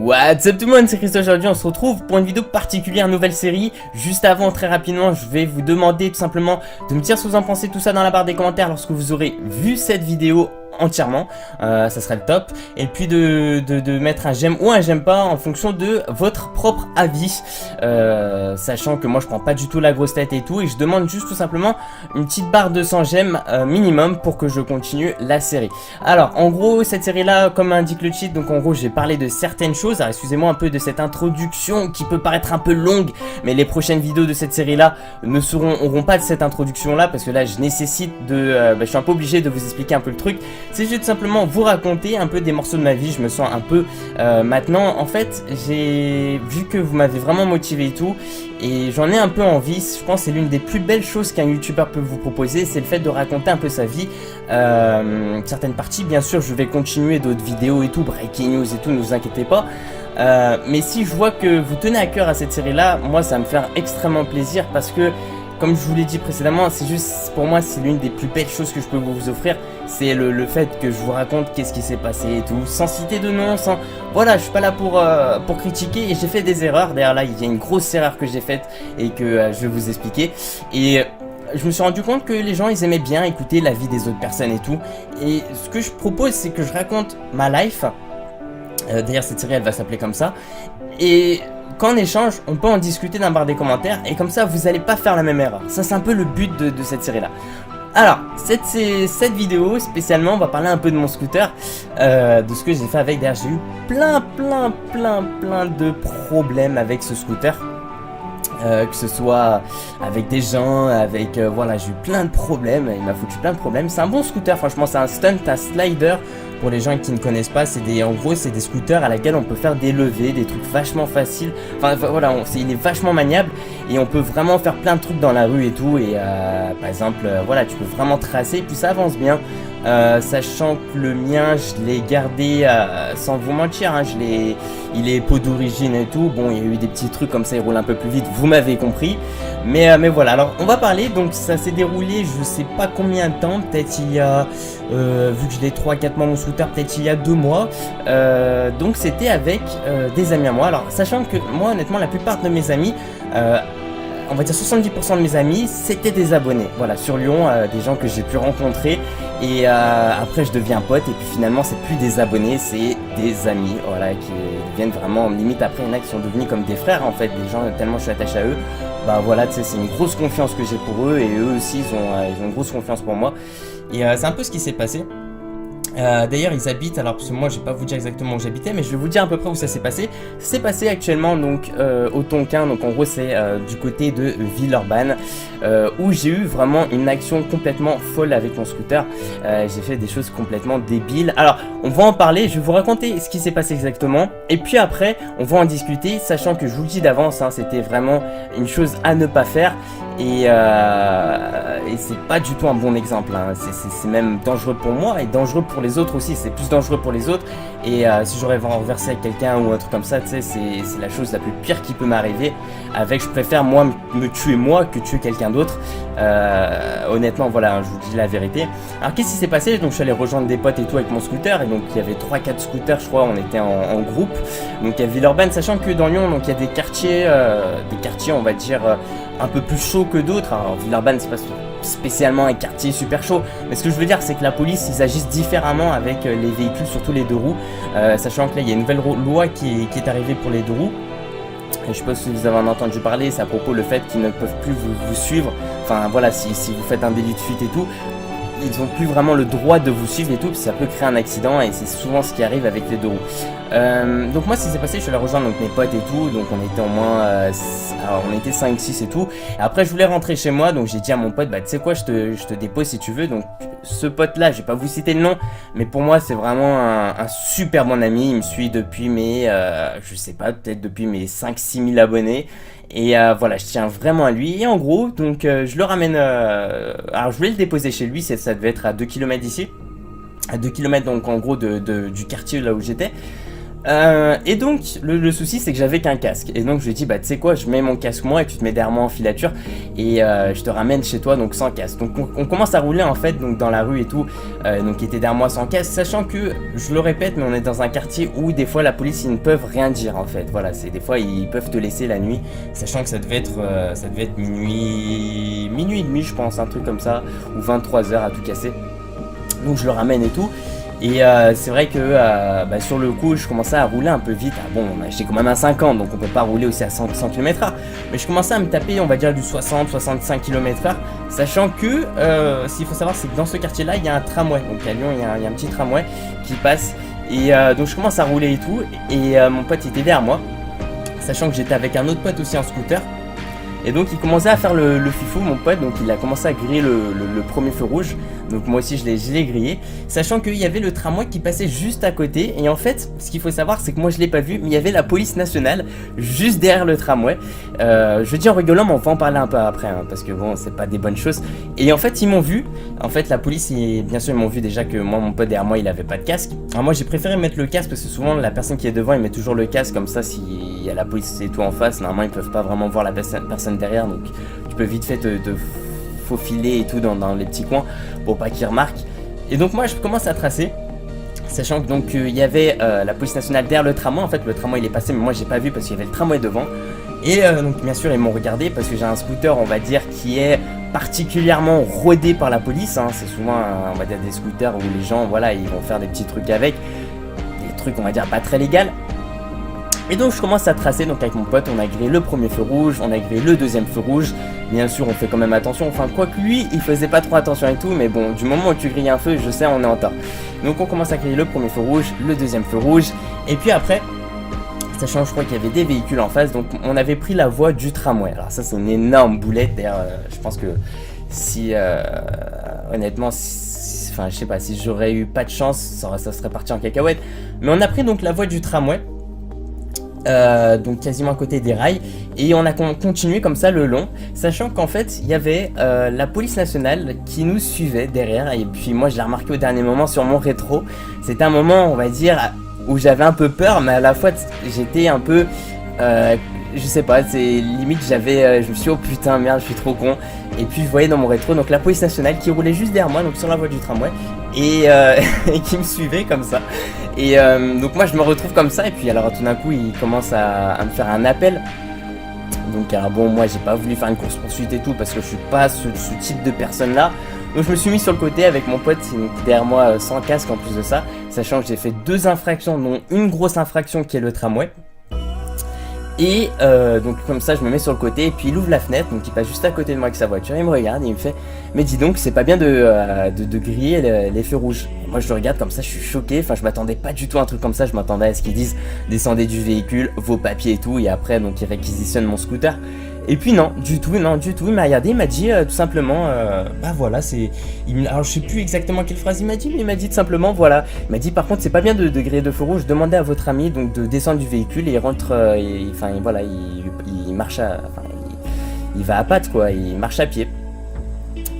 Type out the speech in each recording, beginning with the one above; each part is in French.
What's up tout le monde, c'est Christophe. Aujourd'hui on se retrouve pour une vidéo particulière, nouvelle série. Juste avant, très rapidement, je vais vous demander tout simplement de me dire ce que vous en pensez, tout ça dans la barre des commentaires lorsque vous aurez vu cette vidéo entièrement, ça serait le top. Et puis de mettre un j'aime ou un j'aime pas en fonction de votre propre avis, sachant que moi je prends pas du tout la grosse tête et tout, et je demande juste tout simplement une petite barre de 100 j'aime minimum pour que je continue la série. Alors en gros cette série là, comme indique le cheat, donc en gros j'ai parlé de certaines choses. Alors excusez-moi un peu de cette introduction qui peut paraître un peu longue, mais les prochaines vidéos de cette série là auront pas de cette introduction là, parce que là je nécessite de je suis un peu obligé de vous expliquer un peu le truc. C'est juste simplement vous raconter un peu des morceaux de ma vie. Je me sens un peu maintenant, en fait j'ai vu que vous m'avez vraiment motivé et tout, et j'en ai un peu envie. Je pense que c'est l'une des plus belles choses qu'un youtubeur peut vous proposer, c'est le fait de raconter un peu sa vie, certaines parties. Bien sûr je vais continuer d'autres vidéos et tout, breaking news et tout, ne vous inquiétez pas. Mais si je vois que vous tenez à cœur à cette série là, moi ça va me faire extrêmement plaisir, parce que comme je vous l'ai dit précédemment, c'est juste, pour moi, c'est l'une des plus belles choses que je peux vous offrir. C'est le fait que je vous raconte qu'est-ce qui s'est passé et tout, sans citer de nom, sans... Voilà, je suis pas là pour critiquer, et j'ai fait des erreurs. D'ailleurs là, il y a une grosse erreur que j'ai faite et que je vais vous expliquer. Et je me suis rendu compte que les gens, ils aimaient bien écouter la vie des autres personnes et tout. Et ce que je propose, c'est que je raconte ma life. D'ailleurs, cette série, elle va s'appeler comme ça. Et qu'en échange, on peut en discuter dans la barre des commentaires, et comme ça vous allez pas faire la même erreur. Ça c'est un peu le but de cette série là. Alors cette vidéo spécialement, on va parler un peu de mon scooter, de ce que j'ai fait avec. D'ailleurs j'ai eu plein de problèmes avec ce scooter, que ce soit avec des gens, avec voilà, j'ai eu plein de problèmes, il m'a foutu plein de problèmes. C'est un bon scooter, franchement, c'est un stunt, un slider. Pour les gens qui ne connaissent pas, en gros c'est des scooters à laquelle on peut faire des levées, des trucs vachement faciles. Enfin voilà, il est vachement maniable, et on peut vraiment faire plein de trucs dans la rue et tout. Et par exemple, voilà, tu peux vraiment tracer, et puis ça avance bien. Sachant que le mien, je l'ai gardé sans vous mentir, hein, il est peau d'origine et tout. Bon, il y a eu des petits trucs comme ça, il roule un peu plus vite, vous m'avez compris. Mais voilà, alors on va parler. Donc ça s'est déroulé, je sais pas combien de temps, peut-être il y a, vu que je l'ai 3-4 mois mon scooter, peut-être il y a 2 mois. Donc c'était avec des amis à moi. Alors sachant que moi honnêtement, la plupart de mes amis, on va dire 70% de mes amis, c'était des abonnés, voilà, sur Lyon, des gens que j'ai pu rencontrer. Et après je deviens pote, et puis finalement c'est plus des abonnés, c'est des amis, voilà, qui deviennent vraiment, limite après il y en a qui sont devenus comme des frères en fait, des gens tellement je suis attaché à eux. Bah voilà, tu sais, c'est une grosse confiance que j'ai pour eux, et eux aussi ils ont une grosse confiance pour moi. Et c'est un peu ce qui s'est passé. D'ailleurs ils habitent, alors parce que moi je vais pas vous dire exactement où j'habitais, mais je vais vous dire à peu près où ça s'est passé. Ça s'est passé actuellement donc au Tonkin, donc en gros c'est du côté de Villeurbanne, où j'ai eu vraiment une action complètement folle avec mon scooter. J'ai fait des choses complètement débiles. Alors on va en parler, je vais vous raconter ce qui s'est passé exactement, et puis après on va en discuter, sachant que je vous le dis d'avance, hein, c'était vraiment une chose à ne pas faire. Et c'est pas du tout un bon exemple, hein. C'est même dangereux pour moi et dangereux pour les autres aussi. C'est plus dangereux pour les autres. Et si j'aurais renversé avec quelqu'un ou un truc comme ça, tu sais, c'est la chose la plus pire qui peut m'arriver. Je préfère moi me tuer moi que tuer quelqu'un d'autre. Honnêtement, voilà, hein, je vous dis la vérité. Alors qu'est-ce qui s'est passé? Donc je suis allé rejoindre des potes et tout avec mon scooter, et donc il y avait 3-4 scooters, je crois, on était en groupe. Donc il y a Villeurbanne, sachant que dans Lyon, donc il y a des quartiers on va dire un peu plus chauds que d'autres. Alors Villeurbanne, c'est pas spécialement un quartier super chaud, mais ce que je veux dire c'est que la police, ils agissent différemment avec les véhicules, surtout les 2 roues, sachant que là il y a une nouvelle loi qui est arrivée pour les 2 roues. Et je sais pas si vous avez entendu parler, c'est à propos le fait qu'ils ne peuvent plus vous suivre. Enfin voilà, si vous faites un délit de fuite et tout, ils n'ont plus vraiment le droit de vous suivre et tout, parce que ça peut créer un accident, et c'est souvent ce qui arrive avec les 2 roues. Donc moi ce qui s'est passé, je suis allé rejoindre donc mes potes et tout, donc on était au moins alors on était 5-6 et tout. Et après je voulais rentrer chez moi, donc j'ai dit à mon pote, bah tu sais quoi, je te dépose si tu veux. Donc ce pote là, je vais pas vous citer le nom, mais pour moi c'est vraiment un super bon ami. Il me suit depuis mes je sais pas, peut-être depuis mes 5-6 000 abonnés. Et voilà, je tiens vraiment à lui. Et en gros, donc je le ramène, alors je voulais le déposer chez lui, ça devait être à 2 km d'ici, à 2 km donc en gros du quartier là où j'étais. Et donc le souci c'est que j'avais qu'un casque, et donc je lui ai dit bah tu sais quoi, je mets mon casque moi et tu te mets derrière moi en filature, et je te ramène chez toi donc sans casque. Donc on commence à rouler en fait donc dans la rue et tout, donc qui était derrière moi sans casque, sachant que je le répète mais on est dans un quartier où des fois la police ils ne peuvent rien dire en fait, voilà, c'est des fois ils peuvent te laisser la nuit, sachant que ça devait être minuit et demi je pense, un truc comme ça, ou 23h à tout casser. Donc je le ramène et tout. Et c'est vrai que bah, sur le coup je commençais à rouler un peu vite. Bon, j'ai quand même un 50 donc on peut pas rouler aussi à 100 km/h, mais je commençais à me taper on va dire du 60-65 km/h, sachant que ce qu'il faut savoir c'est que dans ce quartier là il y a un tramway, donc à Lyon il y a un petit tramway qui passe, et donc je commence à rouler et tout, et mon pote était derrière moi, sachant que j'étais avec un autre pote aussi en scooter. Et donc il commençait à faire le fifou mon pote, donc il a commencé à griller le premier feu rouge. Donc moi aussi je l'ai grillé, sachant qu'il y avait le tramway qui passait juste à côté. Et en fait ce qu'il faut savoir c'est que moi je l'ai pas vu, mais il y avait la police nationale juste derrière le tramway. Je dis en rigolant mais on va en parler un peu après hein, parce que bon c'est pas des bonnes choses. Et en fait ils m'ont vu, en fait la police bien sûr ils m'ont vu déjà que moi mon pote derrière moi il avait pas de casque. Alors moi j'ai préféré mettre le casque parce que souvent la personne qui est devant il met toujours le casque, comme ça s'il y a la police et tout en face, normalement ils peuvent pas vraiment voir la personne derrière, donc tu peux vite fait te faufiler et tout dans les petits coins pour pas qu'ils remarquent. Et donc moi je commence à tracer, sachant que donc il y avait la police nationale derrière le tramway. En fait le tramway il est passé mais moi j'ai pas vu parce qu'il y avait le tramway devant. Et donc bien sûr ils m'ont regardé parce que j'ai un scooter on va dire qui est particulièrement rodé par la police hein. C'est souvent on va dire des scooters où les gens voilà ils vont faire des petits trucs avec, des trucs on va dire pas très légaux. Et donc je commence à tracer, donc avec mon pote on a grillé le premier feu rouge, on a grillé le deuxième feu rouge. Bien sûr on fait quand même attention, enfin quoi que lui il faisait pas trop attention et tout, mais bon du moment où tu grilles un feu je sais on est en tort. Donc on commence à griller le premier feu rouge, le deuxième feu rouge, et puis après, sachant je crois qu'il y avait des véhicules en face, donc on avait pris la voie du tramway. Alors ça c'est une énorme boulette, d'ailleurs je pense que si honnêtement enfin je sais pas, si j'aurais eu pas de chance ça serait parti en cacahuète. Mais on a pris donc la voie du tramway, donc quasiment à côté des rails, et on a continué comme ça le long, sachant qu'en fait il y avait la police nationale qui nous suivait derrière. Et puis moi je l'ai remarqué au dernier moment sur mon rétro. C'était un moment on va dire où j'avais un peu peur, mais à la fois j'étais un peu je sais pas, c'est limite j'avais je me suis dit oh putain merde je suis trop con. Et puis je voyais dans mon rétro donc la police nationale qui roulait juste derrière moi, donc sur la voie du tramway, et qui me suivait comme ça. Et donc moi je me retrouve comme ça, et puis alors tout d'un coup il commence à me faire un appel. Donc alors bon moi j'ai pas voulu faire une course poursuite et tout parce que je suis pas ce type de personne là. Donc je me suis mis sur le côté avec mon pote derrière moi sans casque en plus de ça, sachant que j'ai fait 2 infractions dont une grosse infraction qui est le tramway. Et donc comme ça je me mets sur le côté, et puis il ouvre la fenêtre, donc il passe juste à côté de moi avec sa voiture, il me regarde et il me fait mais dis donc c'est pas bien de griller les feux rouges. Et moi je le regarde comme ça, je suis choqué, enfin je m'attendais pas du tout à un truc comme ça, je m'attendais à ce qu'ils disent descendez du véhicule, vos papiers et tout, et après donc ils réquisitionnent mon scooter. Et puis non, du tout, il m'a regardé, il m'a dit tout simplement, bah voilà, alors je sais plus exactement quelle phrase il m'a dit, mais il m'a dit tout simplement, voilà, il m'a dit par contre c'est pas bien de griller de feu rouge, demandez à votre ami donc de descendre du véhicule, et il rentre, enfin voilà, il marche il va à pattes quoi, il marche à pied.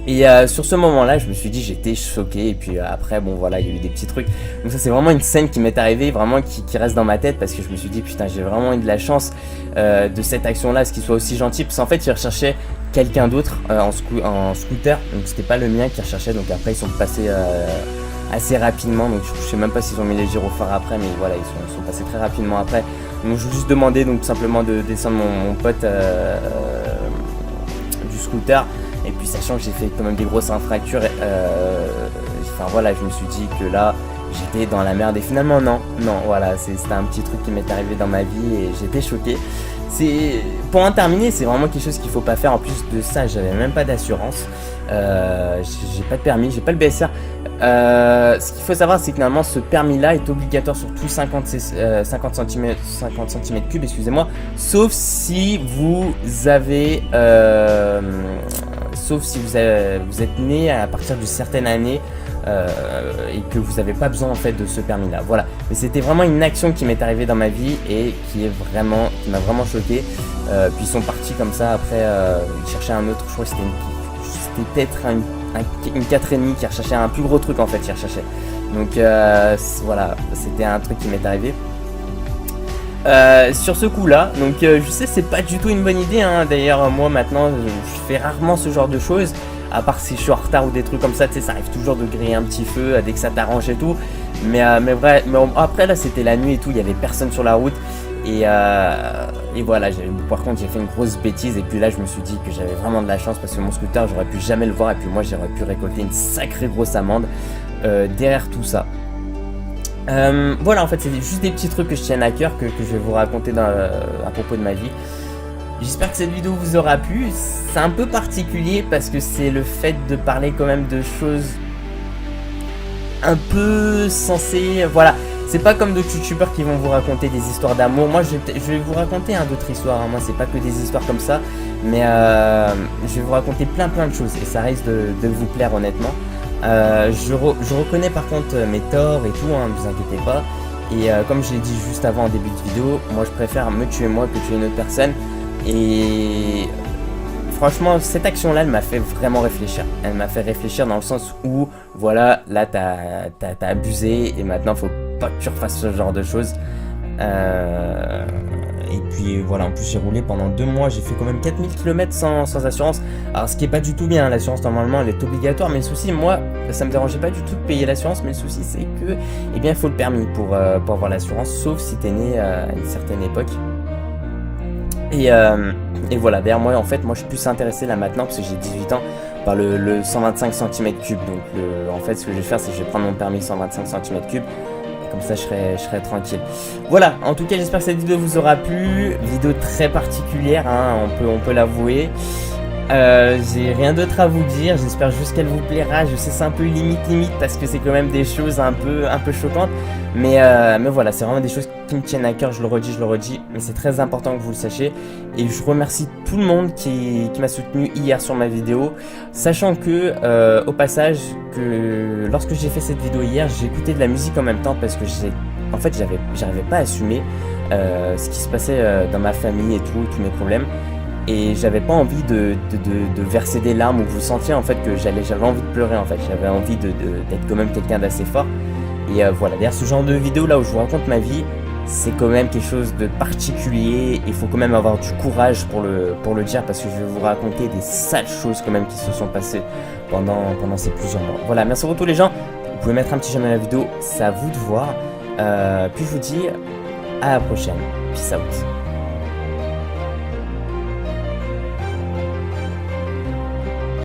Et sur ce moment-là, je me suis dit, j'étais choqué. Et puis après, bon voilà, il y a eu des petits trucs. Donc ça, c'est vraiment une scène qui m'est arrivée, vraiment qui reste dans ma tête, parce que je me suis dit, putain, j'ai vraiment eu de la chance de cette action-là, ce qu'il soit aussi gentil. Parce qu'en fait, il recherchait quelqu'un d'autre en scooter, donc c'était pas le mien qui recherchait. Donc après, ils sont passés assez rapidement. Donc je sais même pas s'ils ont mis les gyrophares après, mais voilà, ils sont passés très rapidement après. Donc je lui ai juste demandé donc tout simplement de descendre mon pote du scooter. Et puis sachant que j'ai fait quand même des grosses infractions, enfin voilà, je me suis dit que là j'étais dans la merde, et finalement non, voilà, c'était un petit truc qui m'est arrivé dans ma vie et j'étais choqué. Pour en terminer, c'est vraiment quelque chose qu'il faut pas faire. En plus de ça, j'avais même pas d'assurance, j'ai pas de permis, j'ai pas le BSR. Ce qu'il faut savoir, c'est que normalement ce permis là est obligatoire sur tous 50 cm3, excusez-moi, sauf si vous avez vous êtes né à partir d'une certaine année et que vous n'avez pas besoin en fait de ce permis là, voilà. Mais c'était vraiment une action qui m'est arrivée dans ma vie et qui m'a vraiment choqué. Puis ils sont partis comme ça après, ils cherchaient un autre, je crois que c'était peut-être une 4,5 qui recherchait un plus gros truc en fait, ils recherchaient. Donc voilà, c'était un truc qui m'est arrivé. sur ce coup-là. Donc je sais c'est pas du tout une bonne idée, hein. D'ailleurs moi maintenant je fais rarement ce genre de choses. À part si je suis en retard ou des trucs comme ça, tu sais, ça arrive toujours de griller un petit feu dès que ça t'arrange et tout. Mais après là c'était la nuit et tout, il y avait personne sur la route. Et voilà, par contre j'ai fait une grosse bêtise et puis là je me suis dit que j'avais vraiment de la chance parce que mon scooter j'aurais pu jamais le voir et puis moi j'aurais pu récolter une sacrée grosse amende derrière tout ça. Voilà, en fait c'est juste des petits trucs que je tiens à cœur que je vais vous raconter à propos de ma vie. J'espère que cette vidéo vous aura plu. C'est un peu particulier parce que c'est le fait de parler quand même de choses un peu sensées. Voilà, c'est pas comme d'autres youtubeurs qui vont vous raconter des histoires d'amour. Moi je vais vous raconter d'autres histoires, hein. Moi c'est pas que des histoires comme ça. Mais je vais vous raconter plein de choses et ça risque de vous plaire honnêtement. Je reconnais par contre mes torts et tout, hein, ne vous inquiétez pas. Et comme je l'ai dit juste avant en début de vidéo, moi je préfère me tuer moi que tuer une autre personne. Et franchement cette action là elle m'a fait vraiment réfléchir. Elle m'a fait réfléchir dans le sens où voilà, là t'as abusé et maintenant faut pas que tu refasses ce genre de choses. Et puis voilà, en plus j'ai roulé pendant 2 mois, j'ai fait quand même 4000 km sans assurance. Alors ce qui est pas du tout bien, hein, l'assurance normalement elle est obligatoire, mais le souci, moi ça me dérangeait pas du tout de payer l'assurance, mais le souci c'est que eh bien il faut le permis pour avoir l'assurance, sauf si t'es né à une certaine époque. Et voilà, d'ailleurs moi en fait moi je suis plus intéressé là maintenant parce que j'ai 18 ans par le 125 cm3. Donc en fait ce que je vais faire c'est que je vais prendre mon permis 125 cm3. Comme ça je serai tranquille. Voilà, en tout cas j'espère que cette vidéo vous aura plu. Vidéo très particulière, hein, on peut l'avouer. J'ai rien d'autre à vous dire, j'espère juste qu'elle vous plaira. Je sais c'est un peu limite parce que c'est quand même des choses un peu choquantes. Mais voilà, c'est vraiment des choses qui me tiennent à cœur, je le redis. Mais c'est très important que vous le sachiez. Et je remercie tout le monde qui m'a soutenu hier sur ma vidéo. Sachant que, au passage, que lorsque j'ai fait cette vidéo hier, j'ai écouté de la musique en même temps. Parce que en fait, j'arrivais pas à assumer ce qui se passait dans ma famille et tout, tous mes problèmes. Et j'avais pas envie de verser des larmes, où vous sentiez en fait que j'avais envie de pleurer en fait. J'avais envie d'être quand même quelqu'un d'assez fort. Et voilà, d'ailleurs ce genre de vidéo là où je vous raconte ma vie, c'est quand même quelque chose de particulier. Il faut quand même avoir du courage pour le dire, parce que je vais vous raconter des sales choses quand même qui se sont passées pendant ces plusieurs mois. Voilà, merci beaucoup les gens. Vous pouvez mettre un petit j'aime à la vidéo, c'est à vous de voir. Puis je vous dis à la prochaine. Peace out.